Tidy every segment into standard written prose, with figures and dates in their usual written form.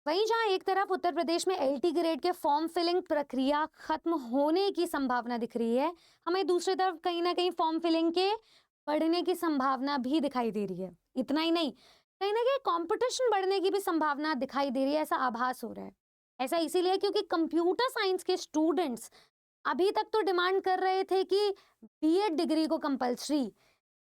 वहीं जहां एक तरफ उत्तर प्रदेश में एलटी ग्रेड के फॉर्म फिलिंग प्रक्रिया खत्म होने की संभावना दिख रही है, हमें दूसरी तरफ कहीं ना कहीं फॉर्म फिलिंग के बढ़ने की संभावना भी दिखाई दे रही है। इतना ही नहीं, कहीं ना कहीं कंपटीशन बढ़ने की भी संभावना दिखाई दे रही है, ऐसा आभास हो रहा है। ऐसा इसीलिए क्योंकि कंप्यूटर साइंस के स्टूडेंट्स अभी तक तो डिमांड कर रहे थे कि बीएड डिग्री को कंपलसरी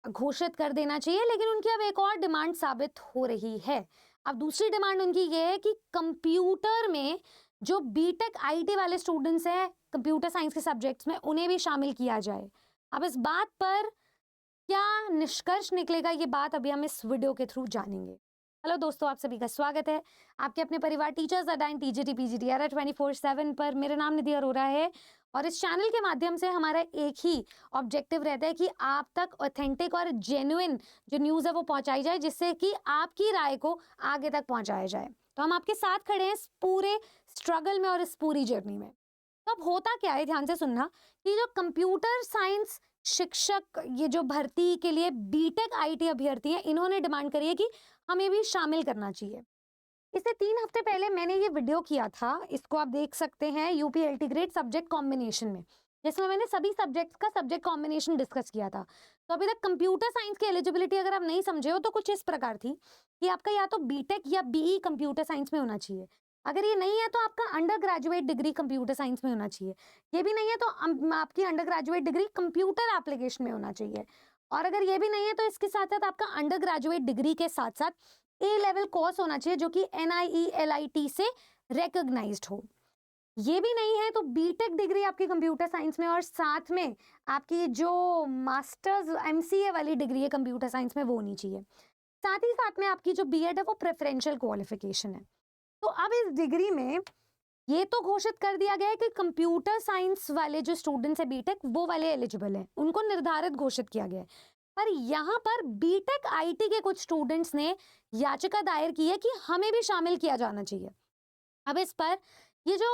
घोषित कर देना चाहिए, लेकिन उनकी अब एक और डिमांड साबित हो रही है। अब दूसरी डिमांड उनकी ये है कि कंप्यूटर में जो बीटेक आईटी वाले स्टूडेंट्स हैं कंप्यूटर साइंस के सब्जेक्ट्स में, उन्हें भी शामिल किया जाए। अब इस बात पर क्या निष्कर्ष निकलेगा, ये बात अभी हम इस वीडियो के थ्रू जानेंगे। हेलो दोस्तों, आप सभी का स्वागत है आपके अपने परिवार टीचर्स अडाइन टीजीटी पीजीटी 24/7 पर। मेरा नाम निधि अरोरा है और इस चैनल के माध्यम से हमारा एक ही ऑब्जेक्टिव रहता है कि आप तक ऑथेंटिक और जेन्युइन जो न्यूज़ है वो पहुंचाई जाए, जिससे कि आपकी राय को आगे तक पहुंचाया जाए। तो हम आपके साथ खड़े हैं इस पूरे स्ट्रगल में और इस पूरी जर्नी में। तो अब होता क्या है, ध्यान से सुनना, कि जो कंप्यूटर साइंस शिक्षक ये जो भर्ती के लिए बीटेक आईटी अभ्यर्थी हैं, इन्होंने डिमांड करी है कि हमें भी शामिल करना चाहिए। इससे 3 हफ्ते पहले मैंने ये वीडियो किया था, इसको आप देख सकते हैं UP LT grade subject combination में, जिसमें मैंने सभी सब्जेक्ट्स का सब्जेक्ट कॉम्बिनेशन डिस्कस किया था। तो अभी तक कंप्यूटर साइंस की एलिजिबिलिटी अगर आप नहीं समझे हो तो कुछ इस प्रकार थी कि आपका या तो बीटेक या बीई कंप्यूटर साइंस में होना चाहिए। अगर ये नहीं है तो आपका under graduate degree computer science में होना चाहिए। ये भी नहीं है तो आपकी under graduate degree computer application में होना चाहिए। और अगर ये भी नहीं है तो इसके साथ साथ आपका अंडर ग्रेजुएट डिग्री के साथ साथ ए लेवल कोर्स होना चाहिए जो कि NIELIT से रिकॉग्नाइज्ड हो। ये भी नहीं है तो बीटेक डिग्री आपकी कंप्यूटर साइंस में और साथ में आपकी जो मास्टर्स MCA वाली डिग्री है कंप्यूटर साइंस में वो होनी चाहिए। साथ ही साथ में आपकी जो बीएड है वो प्रेफरेंशियल क्वालिफिकेशन है। तो अब इस डिग्री में ये तो घोषित कर दिया गया है कि कंप्यूटर साइंस वाले जो स्टूडेंट्स है बीटेक वो वाले एलिजिबल हैं, उनको निर्धारित घोषित किया गया है। पर यहाँ पर बीटेक आईटी के कुछ स्टूडेंट्स ने याचिका दायर की है कि हमें भी शामिल किया जाना चाहिए। अब इस पर ये जो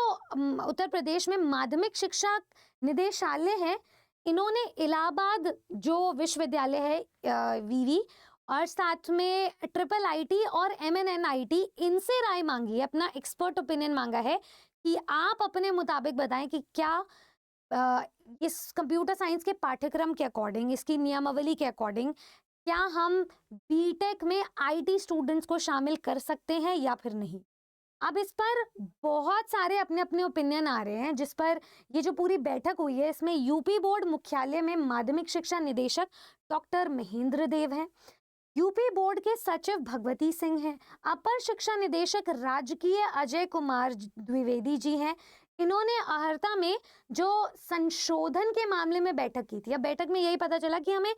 उत्तर प्रदेश में माध्यमिक शिक्षा निदेशालय है, इन्होंने इलाहाबाद जो विश्वविद्यालय है वीवी और साथ में ट्रिपल आईटी और MNNIT, इनसे राय मांगी है, अपना एक्सपर्ट ओपिनियन मांगा है कि आप अपने मुताबिक बताएं कि क्या इस कंप्यूटर साइंस के पाठ्यक्रम के अकॉर्डिंग, इसकी नियमावली के अकॉर्डिंग, क्या हम बीटेक में आईटी स्टूडेंट्स को शामिल कर सकते हैं या फिर नहीं। अब इस पर बहुत सारे अपने अपने ओपिनियन आ रहे हैं, जिस पर ये जो पूरी बैठक हुई है इसमें यूपी बोर्ड मुख्यालय में माध्यमिक शिक्षा निदेशक डॉक्टर महेंद्र देव हैं, यूपी बोर्ड के सचिव भगवती सिंह हैं, अपर शिक्षा निदेशक राजकीय अजय कुमार द्विवेदी जी हैं। इन्होंने अहर्ता में जो संशोधन के मामले में बैठक की थी। अब बैठक में यही पता चला कि हमें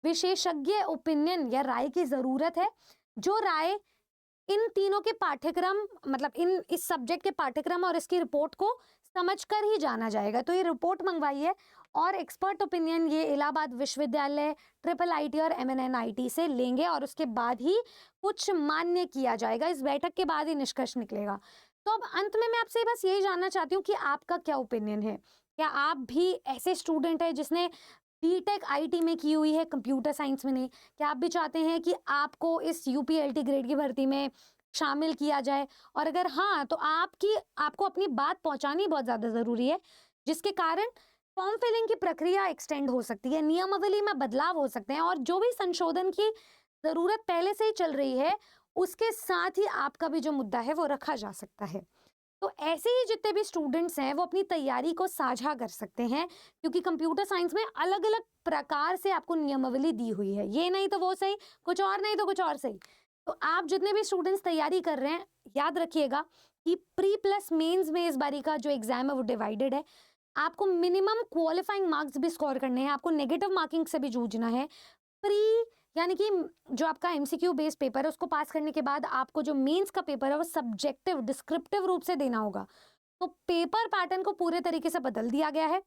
विशेषज्ञ ओपिनियन या राय की जरूरत है, जो राय इन तीनों के पाठ्यक्रम मतलब इस सब्जेक्ट के पाठ्यक्रम और इसकी रिपोर्ट को समझकर ही जाना जाएगा। तो ये रिपोर्ट मंगवाई है और एक्सपर्ट ओपिनियन ये इलाहाबाद विश्वविद्यालय, ट्रिपल आईटी और MNNIT से लेंगे और उसके बाद ही कुछ मान्य किया जाएगा। इस बैठक के बाद ही निष्कर्ष निकलेगा। तो अब अंत में मैं आपसे बस यही जानना चाहती हूँ कि आपका क्या ओपिनियन है। क्या आप भी ऐसे स्टूडेंट है जिसने बीटेक आईटी में की हुई है, कंप्यूटर साइंस में नहीं? क्या आप भी चाहते हैं कि आपको इस यूपीएलटी ग्रेड की भर्ती में शामिल किया जाए? और अगर हाँ, तो आपको अपनी बात पहुंचानी बहुत ज्यादा जरूरी है, जिसके कारण फॉर्म फिलिंग की प्रक्रिया एक्सटेंड हो सकती है, नियमावली में बदलाव हो सकते हैं और जो भी संशोधन की जरूरत पहले से ही चल रही है उसके साथ ही आपका भी जो मुद्दा है वो रखा जा सकता है। तो ऐसे ही जितने भी स्टूडेंट्स हैं वो अपनी तैयारी को साझा कर सकते हैं, क्योंकि कंप्यूटर साइंस में अलग अलग प्रकार से आपको नियमावली दी हुई है। ये नहीं तो वो सही, कुछ और नहीं तो कुछ और सही। तो आप जितने भी स्टूडेंट्स तैयारी कर रहे हैं, याद रखिएगा कि प्री प्लस मेंस में इस बारी का जो एग्जाम है वो डिवाइडेड है। आपको मिनिमम क्वालिफाइंग मार्क्स भी स्कोर करने हैं, आपको नेगेटिव मार्किंग से भी जूझना है। प्री यानी कि जो आपका MCQ बेस्ड पेपर है उसको पास करने के बाद आपको जो मेंस का पेपर है वो सब्जेक्टिव डिस्क्रिप्टिव रूप से देना होगा। तो पेपर पैटर्न को पूरे तरीके से बदल दिया गया है।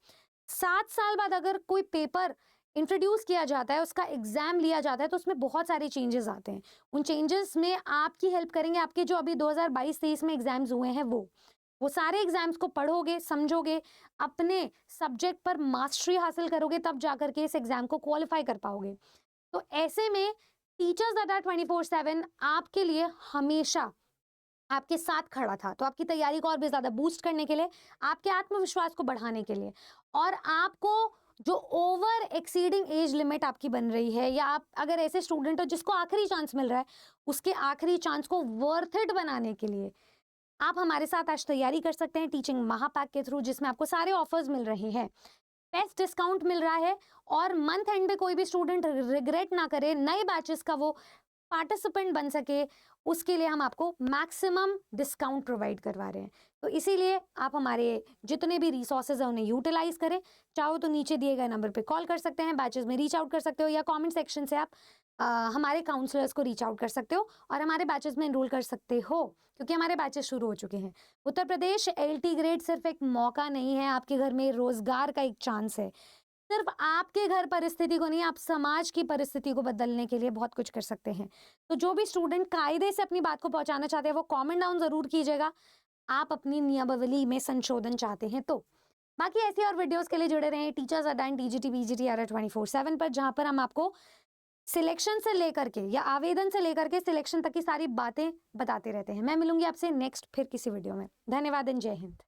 7 साल बाद अगर कोई पेपर इंट्रोड्यूस किया जाता है, उसका एग्जाम लिया जाता है, तो उसमें बहुत सारे चेंजेस आते हैं। उन चेंजेस में आपकी हेल्प करेंगे आपके जो अभी 2022-23 में एग्जाम्स हुए हैं वो सारे एग्जाम्स को पढ़ोगे, समझोगे, अपने सब्जेक्ट पर मास्टरी हासिल करोगे, तब जाकर के इस एग्जाम को क्वालिफाई कर पाओगे। तो ऐसे में टीचर्स अड्डा 24/7 आपके लिए हमेशा आपके साथ खड़ा था, तो आपकी तैयारी को और भी ज़्यादा बूस्ट करने के लिए, आपके आत्मविश्वास को बढ़ाने के लिए, और आपको जो ओवर एक्सीडिंग एज लिमिट आपकी बन रही है, या आप अगर ऐसे स्टूडेंट हो जिसको आखिरी चांस मिल रहा है, उसके आखिरी चांस को वर्थ इट बनाने के लिए आप हमारे साथ आज तैयारी कर सकते हैं टीचिंग महापैक के थ्रू, जिसमें आपको सारे ऑफर्स मिल रहे हैं, बेस्ट डिस्काउंट मिल रहा है, और मंथ एंड पे कोई भी स्टूडेंट रिग्रेट ना करे, नए बैचेस का वो पार्टिसिपेंट बन सके, उसके लिए हम आपको मैक्सिमम डिस्काउंट प्रोवाइड करवा रहे हैं। तो इसीलिए आप हमारे जितने भी रिसोर्सेज हैं उन्हें यूटिलाइज करें। चाहो तो नीचे दिए गए नंबर पे कॉल कर सकते हैं, बैचेस में रीच आउट कर सकते हो, या कमेंट सेक्शन से आप हमारे काउंसलर्स को रीच आउट कर सकते हो और हमारे बैचेस में एनरोल कर सकते हो, क्योंकि हमारे बैचेस शुरू हो चुके हैं। उत्तर प्रदेश एलटी ग्रेड सिर्फ एक मौका नहीं है, आपके घर में रोजगार का एक चांस है। सिर्फ आपके घर परिस्थिति को नहीं, आप समाज की परिस्थिति को बदलने के लिए बहुत कुछ कर सकते हैं। तो जो भी स्टूडेंट कायदे से अपनी बात को पहुंचाना चाहते हैं वो कमेंट डाउन जरूर कीजिएगा, आप अपनी नियमावली में संशोधन चाहते हैं तो। बाकी ऐसी और वीडियोस के लिए जुड़े रहें टीचर्स अड्डा टीजीटी पीजीटी 24/7 पर, जहां पर हम आपको सिलेक्शन से लेकर के या आवेदन से लेकर के सिलेक्शन तक की सारी बातें बताते रहते हैं। मैं मिलूंगी आपसे नेक्स्ट फिर किसी वीडियो में। धन्यवाद एंड जय हिंद।